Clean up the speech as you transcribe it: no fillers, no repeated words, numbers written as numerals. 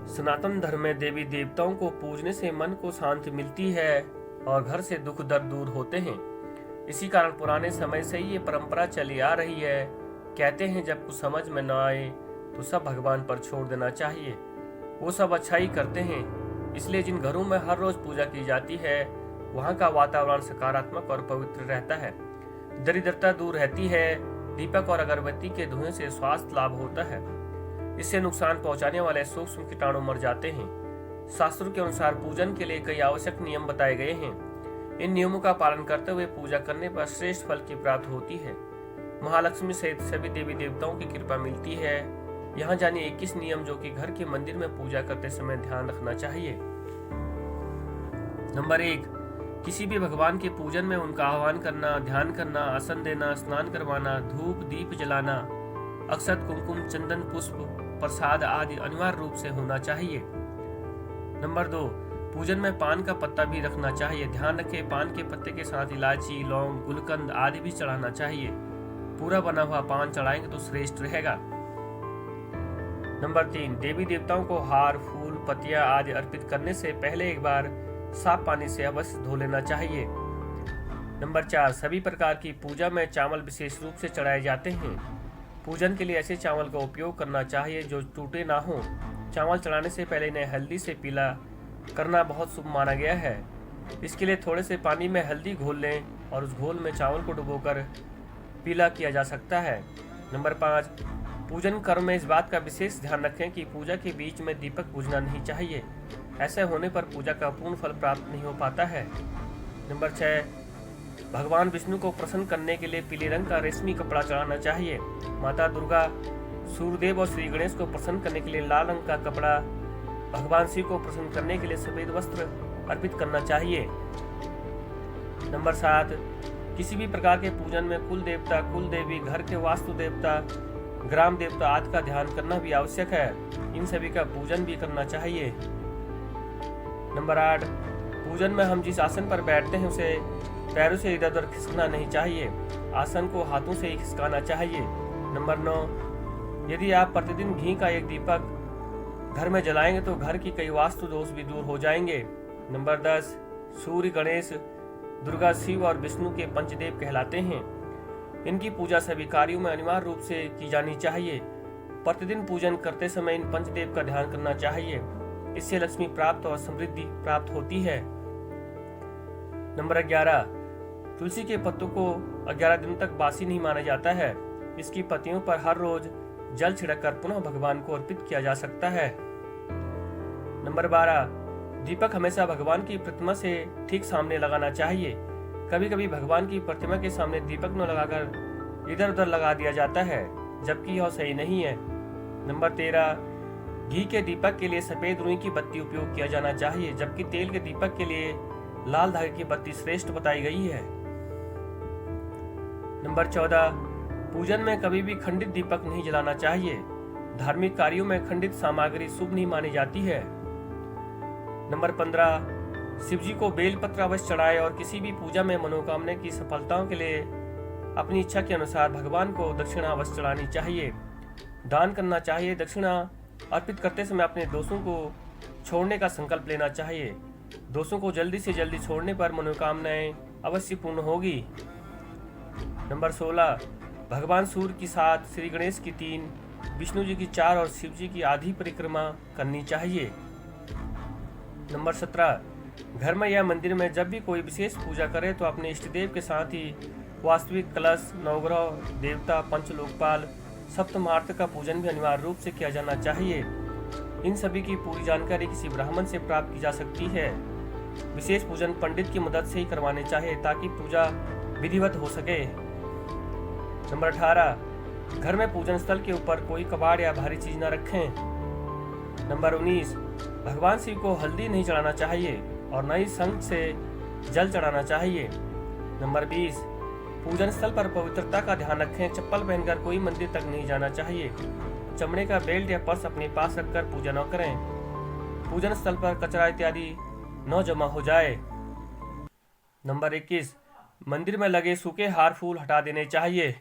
सनातन धर्म में देवी देवताओं को पूजने से मन को शांति मिलती है और घर से दुख दर्द दूर होते हैं। इसी कारण पुराने समय से ही ये परंपरा चली आ रही है। कहते हैं जब कुछ समझ में न आए तो सब भगवान पर छोड़ देना चाहिए, वो सब अच्छा ही करते हैं। इसलिए जिन घरों में हर रोज पूजा की जाती है वहाँ का वातावरण सकारात्मक और पवित्र रहता है, दरिद्रता दूर रहती है। दीपक और अगरबत्ती के धुएं से स्वास्थ्य लाभ होता है, इससे नुकसान पहुंचाने वाले सूक्ष्म कीटाणु मर जाते हैं। शास्त्रों के अनुसार पूजन के लिए कई आवश्यक नियम बताए गए हैं। इन नियमों का पालन करते हुए पूजा करने पर श्रेष्ठ फल की प्राप्ति होती है। महालक्ष्मी सहित सभी देवी देवताओं की कृपा मिलती है। यहाँ जानिए 21 नियम जो कि घर के मंदिर में पूजा करते समय ध्यान रखना चाहिए। नंबर 1, किसी भी भगवान के पूजन में उनका आह्वान करना, ध्यान करना, आसन देना, स्नान करवाना, धूप दीप जलाना, अक्षत कुमकुम चंदन पुष्प प्रसाद आदि अनिवार्य रूप से होना चाहिए। नंबर 2, पूजन में पान का पत्ता भी रखना चाहिए। ध्यान रखें पान के पत्ते के साथ इलायची, लौंग, गुलकंद आदि भी चढ़ाना चाहिए। पूरा बना हुआ पान चढ़ाएंगे तो श्रेष्ठ रहेगा। नंबर 3, देवी देवताओं को हार, फूल, पत्तियां आदि अर्पित करने से पहले एक बार साफ पानी से अवश्य धो लेना चाहिए। नंबर 4, सभी प्रकार की पूजा में चावल विशेष रूप से चढ़ाए जाते हैं। पूजन के लिए ऐसे चावल का उपयोग करना चाहिए जो टूटे ना हो। चावल चढ़ाने से पहले इन्हें हल्दी से पीला करना बहुत शुभ माना गया है। इसके लिए थोड़े से पानी में हल्दी घोल लें और उस घोल में चावल को डुबोकर पीला किया जा सकता है। नंबर 5, पूजन कर्म में इस बात का विशेष ध्यान रखें कि पूजा के बीच में दीपक बुझना नहीं चाहिए। ऐसे होने पर पूजा का पूर्ण फल प्राप्त नहीं हो पाता है। नंबर 6, भगवान विष्णु को प्रसन्न करने के लिए पीले रंग का रेशमी कपड़ा चढ़ाना चाहिए। माता दुर्गा, सूर्यदेव और श्री गणेश को प्रसन्न करने के लिए लाल रंग का कपड़ा, भगवान शिव को प्रसन्न करने के लिए सफेद वस्त्र अर्पित करना चाहिए। नंबर 7, किसी भी प्रकार के पूजन में कुल देवता, कुल देवी, घर के वास्तु देवता, ग्राम देवता आदि का ध्यान करना भी आवश्यक है। इन सभी का पूजन भी करना चाहिए। नंबर 8, पूजन में हम जिस आसन पर बैठते हैं उसे पैरों से इधर उधर खिसकना नहीं चाहिए। आसन को हाथों से ही खिसकाना चाहिए। नंबर 9, यदि आप प्रतिदिन घी का एक दीपक घर में जलाएंगे तो घर की कई वास्तु दोष भी दूर हो जाएंगे। नंबर 10, सूर्य, गणेश, दुर्गा, शिव और विष्णु के पंचदेव कहलाते हैं। इनकी पूजा सभी कार्यों में अनिवार्य रूप से की जानी चाहिए। प्रतिदिन पूजन करते समय इन पंचदेव का ध्यान करना चाहिए। इससे लक्ष्मी प्राप्त और समृद्धि प्राप्त होती है। नंबर 11, तुलसी के पत्तों को 11 दिनों तक बासी नहीं माना जाता है। इसकी पत्तियों पर हर रोज जल छिड़ककर पुनः भगवान को अर्पित किया जा सकता है। नंबर 12, दीपक हमेशा भगवान की प्रतिमा से ठीक सामने लगाना चाहिए। कभी कभी भगवान की प्रतिमा के सामने दीपक न लगाकर इधर उधर लगा दिया जाता है, जबकि यह सही नहीं है। नंबर 13, घी के दीपक के लिए सफेद रुई की बत्ती उपयोग किया जाना चाहिए, जबकि तेल के दीपक के लिए लाल धागे की बत्ती श्रेष्ठ बताई गई है। नंबर 14, पूजन में कभी भी खंडित दीपक नहीं जलाना चाहिए। धार्मिक कार्यों में खंडित सामग्री शुभ नहीं मानी जाती है। नंबर 15, शिव जी को बेलपत्र अवश्य चढ़ाए और किसी भी पूजा में मनोकामना की सफलताओं के लिए अपनी इच्छा के अनुसार भगवान को दक्षिणा अवश्य चढ़ानी चाहिए। दान करना चाहिए। दक्षिणा अर्पित करते समय अपने दोषों को छोड़ने का संकल्प लेना चाहिए। दोषों को जल्दी से जल्दी छोड़ने पर मनोकामनाएं अवश्य पूर्ण होगी। नंबर 16, भगवान सूर्य की 7, श्री गणेश की 3, विष्णु जी की 4 और शिव जी की आधी परिक्रमा करनी चाहिए। नंबर 17, घर में या मंदिर में जब भी कोई विशेष पूजा करे तो अपने इष्ट देव के साथ ही वास्तविक कलश, नवग्रह, देवता, पंचलोकपाल, सप्तमार्थ का पूजन भी अनिवार्य रूप से किया जाना चाहिए। इन सभी की पूरी जानकारी किसी ब्राह्मण से प्राप्त की जा सकती है। विशेष पूजन पंडित की मदद से ही करवाने चाहिए ताकि पूजा विधिवत हो सके। नंबर 18, घर में पूजन स्थल के ऊपर कोई कबाड़ या भारी चीज न रखें। नंबर 19, भगवान शिव को हल्दी नहीं चढ़ाना चाहिए और न ही शंख से जल चढ़ाना चाहिए। नंबर 20, पूजन स्थल पर पवित्रता का ध्यान रखें। चप्पल पहनकर कोई मंदिर तक नहीं जाना चाहिए। चमड़े का बेल्ट या पर्स अपने पास रखकर पूजा न करें। पूजन स्थल पर कचरा इत्यादि न जमा हो जाए। नंबर 21, मंदिर में लगे सूखे हार फूल हटा देने चाहिए।